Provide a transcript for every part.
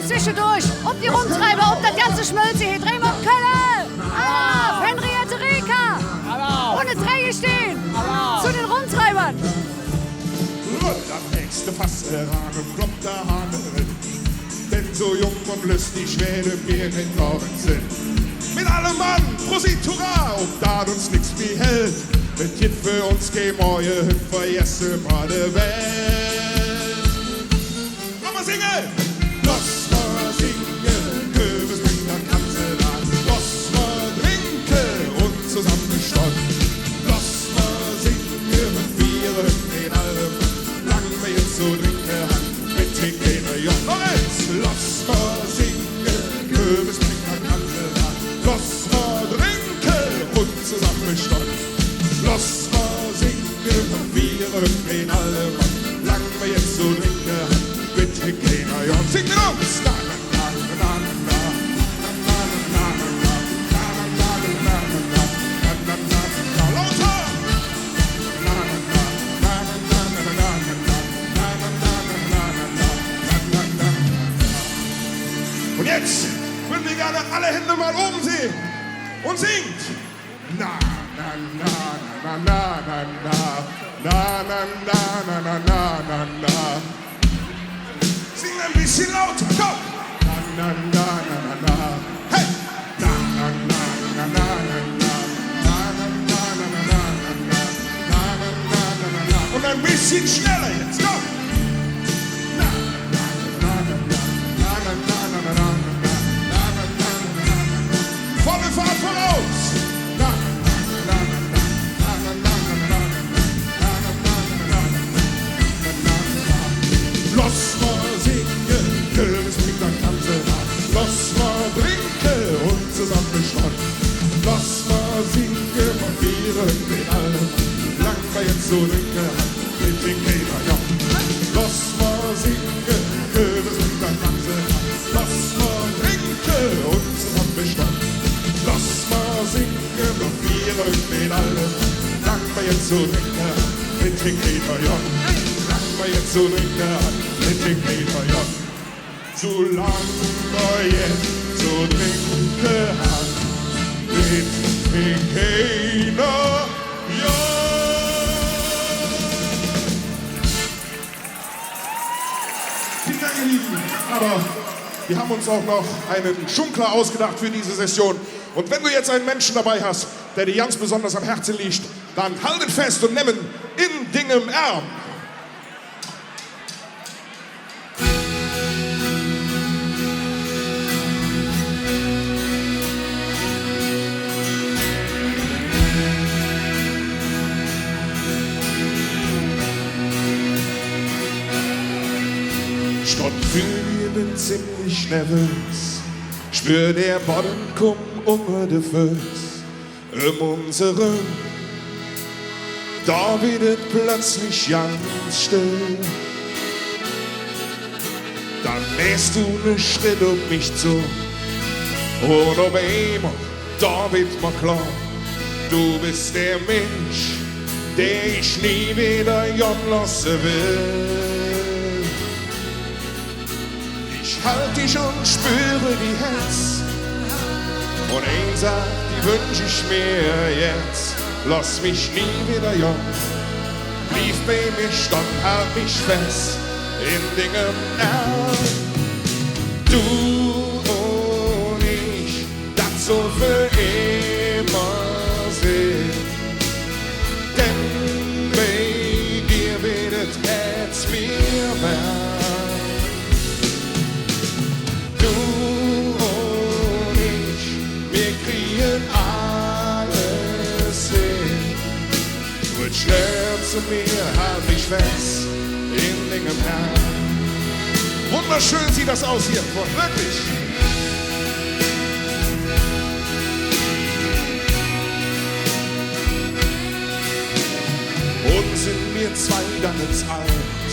Und zwischendurch, ob die Rumtreiber, ob das ganze Schmölze hier, drehen wir um Kölle. Henriette Rika. Ohne Träge stehen. Zu den Rumtreibern. Und am nächsten Fass Rahmen kommt der Hahn drin. Denn so jung und lustig werden wir in Norden sind. Mit allem Mann, Prosit, Hurra, ob da uns nix mehr hält. Mit Jit für uns gehen neue vergessen mal die Welt. Nochmal singen! Lass mal singen, Kürbis bringt der Kanzleran. Lass mal trinken und zusammen stolz. Lass mal singen, wir in allem. Lang wir jetzt so trinken, mit Trinken, ja. Lass mal singen, Kürbis bringt der Kanzleran. Lass mal trinken und zusammen stolz. Lass mal singen, wir in allem. Lang wir jetzt so trinken, mit Trinken, ja. Sing mit uns! Und jetzt würden wir gerne alle Hände mal oben sehen und singt. Na, na, na, na, na, na, na, na, na, na, na, na, na, na. Sing ein bisschen lauter, komm. Na, na, na, na, na, na. Hey. Na, na, na, na, na, na, na. Na, na, na, na, na, na, na, na. Na, na, na, na, na, na. Und ein bisschen schneller jetzt, komm. Na, na, na, na, na, na, na, na, na, na, na. Volle Fahrt voraus! Na, na, na, na, na, na, na, na, lass mal singen, Kürbis bringt ein Kanzleran. Lass mal trinken und zusammen stolz. Lass mal singen von Bieren in allem. Lang wir jetzt so trinken, mit den Kindern, ja. Lass mal singen, Kürbis bringt ein Kanzleran. Lass mal trinken und zusammen stolz. Lass mal singen von Bieren in allem. Lang wir jetzt so trinken, mit den Kindern, ja. Jetzt so trinken, mit den Kindern, ja. Solange wir jetzt so trinken haben, mit den Kindern, ja. Vielen Dank, ihr Lieben. Aber wir haben uns auch noch einen Schunkler ausgedacht für diese Session. Und wenn du jetzt einen Menschen dabei hast, der dir ganz besonders am Herzen liegt, dann haltet fest und nehmen in dingem Arm. Ich bin ziemlich nervös, spür der Boden kommt de Fuß unserem. Da wird es plötzlich ganz still. Dann nähst du ne Schritt um mich zu. Und auf einmal, da wird mir klar, du bist der Mensch, der ich nie wieder gehen lassen will. Ich halt dich und spüre die Herz. Und ein sagt, die wünsch ich mir jetzt. Lass mich nie wieder jung. Blieb bei mir, stand, halt mich fest in Dingen Arm. Du und ich, das so für immer sind. Denn bei dir wird das Herz mir wärm. Schnell zu mir, halt mich fest in Dingen Herrn. Wunderschön sieht das aus hier, wirklich. Und sind wir zwei dann ins Alt,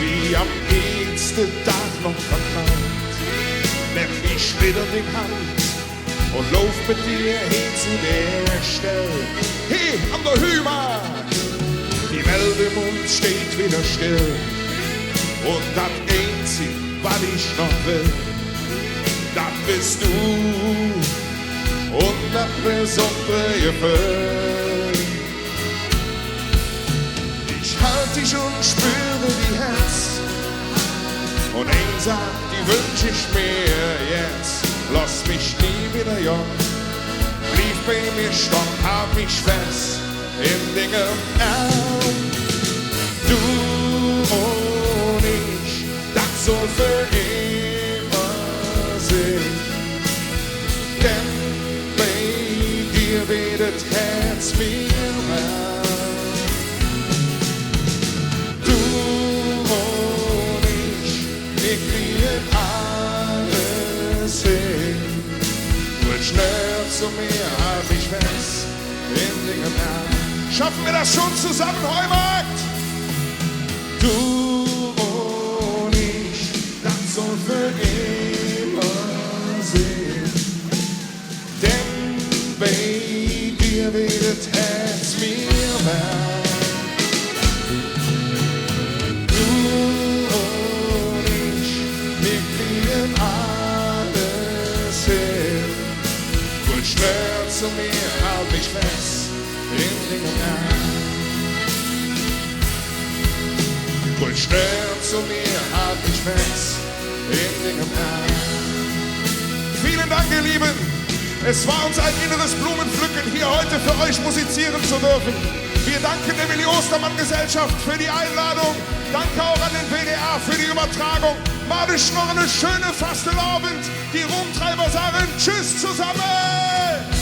wie am nächsten Tag noch verknallt. Nimm ich wieder die Hand und lauf mit dir hin zu der Stelle. Hey, an der Hüma! Die Welt im Mund steht wieder still. Und das Einzige, was ich noch will, das bist du und das besondere Gefühl. Ich halt dich und spüre die Herz und ein sagt, die wünsch ich mir jetzt. Lass mich nie wieder jung, blieb bei mir stock, hab mich fest im Dinge Arm. Du und ich, das soll für immer sein, denn bei dir wird das Herz mir warm. Du und ich kriegen alles hin, wird schnell zu mir, halt mich fest in Dingen Arm. Schaffen wir das schon zusammen, Heumarkt? Du und ich, das soll für immer sein, denn bei dir wird das Herz mir warm. Du und ich, wir kriegen alles hin, wird schnell zu mir, halt mich fest in Dingen Arm. Gut schnell zu mir, halt mich fest in Dingen Arm. Vielen Dank, ihr Lieben. Es war uns ein inneres Blumenpflücken, hier heute für euch musizieren zu dürfen. Wir danken der Willi Ostermann Gesellschaft für die Einladung. Danke auch an den WDR für die Übertragung. Madisch noch eine schöne Fastelavond. Die Rumtreiber sagen Tschüss zusammen.